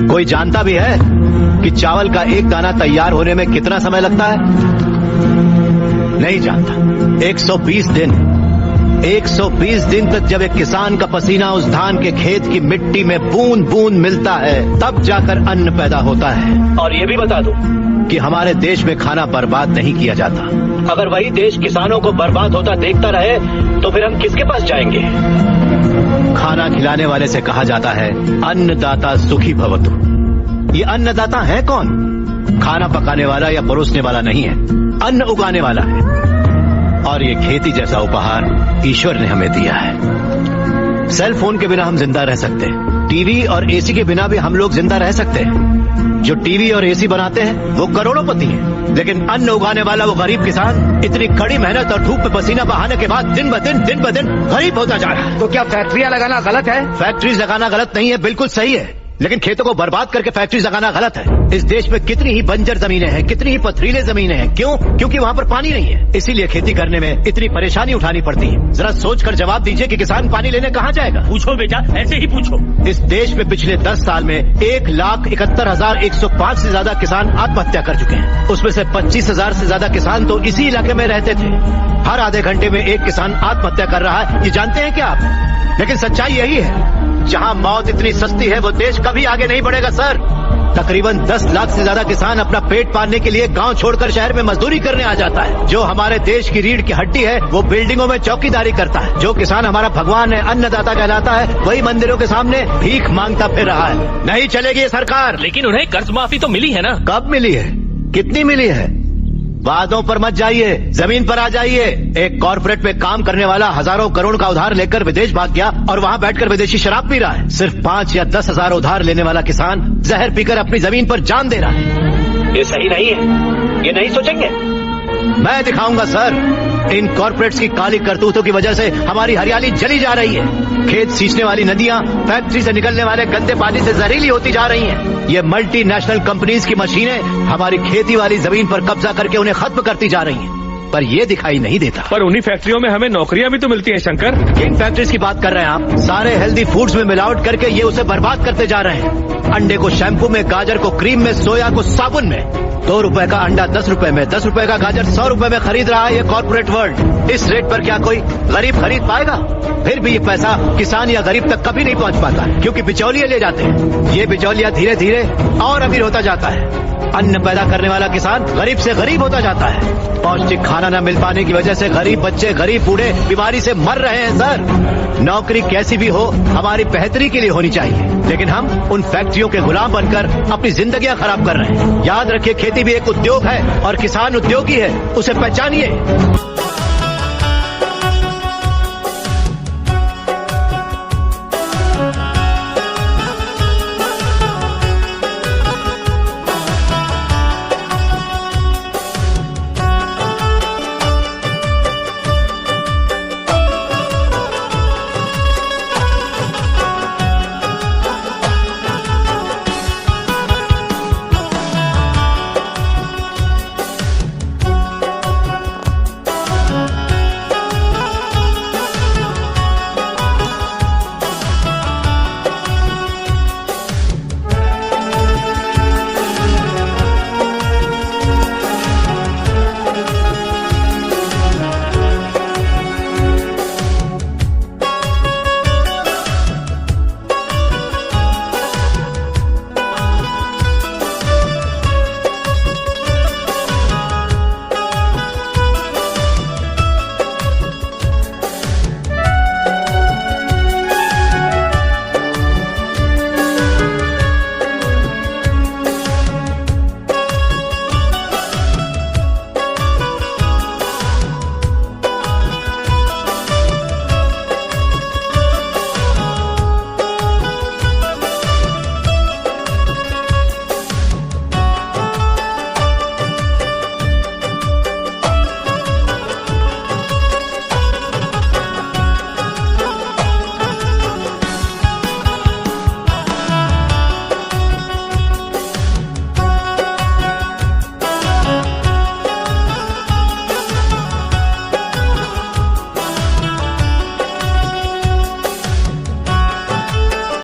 कोई जानता भी है कि चावल का एक दाना तैयार होने में कितना समय लगता है? नहीं जानता। 120 दिन। 120 दिन तक जब एक किसान का पसीना उस धान के खेत की मिट्टी में बूंद बूंद मिलता है, तब जाकर अन्न पैदा होता है। और ये भी बता दूं कि हमारे देश में खाना बर्बाद नहीं किया जाता। अगर वही देश किसानों को बर्बाद होता देखता रहे तो फिर हम किसके पास जाएंगे? खाना खिलाने वाले से कहा जाता है अन्नदाता सुखी भवतु। ये अन्नदाता है कौन? खाना पकाने वाला या परोसने वाला नहीं है, अन्न उगाने वाला है। और ये खेती जैसा उपहार ईश्वर ने हमें दिया है। सेल फोन के बिना हम जिंदा रह सकते हैं, टीवी और एसी के बिना भी हम लोग जिंदा रह सकते हैं। जो टीवी और एसी बनाते हैं वो करोड़ोंपति हैं, लेकिन अन्न उगाने वाला वो गरीब किसान इतनी कड़ी मेहनत और धूप में पसीना बहाने के बाद दिन ब दिन गरीब होता जा रहा है। तो क्या फैक्ट्रियां लगाना गलत है? फैक्ट्रीज लगाना गलत नहीं है, बिल्कुल सही है, लेकिन खेतों को बर्बाद करके फैक्ट्रीज लगाना गलत है। इस देश में कितनी ही बंजर जमीनें हैं, कितनी ही पथरीले जमीनें हैं। क्यों? क्योंकि वहाँ पर पानी नहीं है, इसीलिए खेती करने में इतनी परेशानी उठानी पड़ती है। जरा सोच कर जवाब दीजिए कि किसान पानी लेने कहाँ जाएगा? पूछो बेटा, ऐसे ही पूछो। इस देश में पिछले 10 साल में 1,71,105 से ज्यादा किसान आत्महत्या कर चुके हैं। उसमें से 25,000 से ज्यादा किसान तो इसी इलाके में रहते थे। हर आधे घंटे में एक किसान आत्महत्या कर रहा है, ये जानते हैं क्या आप? लेकिन सच्चाई यही है, जहां मौत इतनी सस्ती है वो देश कभी आगे नहीं बढ़ेगा सर। तकरीबन 10 लाख से ज्यादा किसान अपना पेट पालने के लिए गांव छोड़कर शहर में मजदूरी करने आ जाता है। जो हमारे देश की रीढ़ की हड्डी है वो बिल्डिंगों में चौकीदारी करता है। जो किसान हमारा भगवान है, अन्नदाता कहलाता है, वही मंदिरों के सामने भीख मांगता फिर रहा है। नहीं चलेगी ये सरकार। लेकिन उन्हें कर्ज माफी तो मिली है ना? कब मिली है? कितनी मिली है? वादों पर मत जाइए, जमीन पर आ जाइए। एक कॉर्पोरेट में काम करने वाला हजारों करोड़ का उधार लेकर विदेश भाग गया और वहां बैठकर विदेशी शराब पी रहा है। सिर्फ 5 या 10 हजार उधार लेने वाला किसान जहर पीकर अपनी जमीन पर जान दे रहा है। ये सही नहीं है, ये नहीं सोचेंगे? मैं दिखाऊंगा सर। इन कॉर्पोरेट्स की काली करतूतों की वजह से हमारी हरियाली जली जा रही है। खेत सींचने वाली नदियां फैक्ट्री से निकलने वाले गंदे पानी से जहरीली होती जा रही हैं। ये मल्टीनेशनल कंपनीज की मशीनें हमारी खेती वाली जमीन पर कब्जा करके उन्हें खत्म करती जा रही हैं, पर ये दिखाई नहीं देता। पर उन्हीं फैक्ट्रियों में हमें नौकरियां भी तो मिलती हैं शंकर। किन फैक्ट्रीज की बात कर रहे हैं आप? सारे हेल्दी फूड्स में मिलावट करके ये उसे बर्बाद करते जा रहे हैं। अंडे को शैम्पू में, गाजर को क्रीम में, सोया को साबुन में। 2 रुपए का अंडा 10 रुपए में, 10 रुपए का गाजर 100 रुपए में खरीद रहा है ये कॉर्पोरेट वर्ल्ड। इस रेट पर क्या कोई गरीब खरीद पाएगा? फिर भी ये पैसा किसान या गरीब तक कभी नहीं पहुंच पाता, क्योंकि बिचौलिए ले जाते हैं। ये बिचौलिया धीरे धीरे और अमीर होता जाता है। अन्न पैदा करने वाला किसान गरीब से गरीब होता जाता है। पौष्टिक खाना न मिल पाने की वजह से गरीब बच्चे, गरीब बूढ़े बीमारी से मर रहे हैं सर। नौकरी कैसी भी हो हमारी बेहतरी के लिए होनी चाहिए, लेकिन हम उन फैक्ट्रियों के गुलाम बनकर अपनी जिंदगियां खराब कर रहे हैं। याद रखिए, खेती भी एक उद्योग है और किसान उद्योगी है, उसे पहचानिए।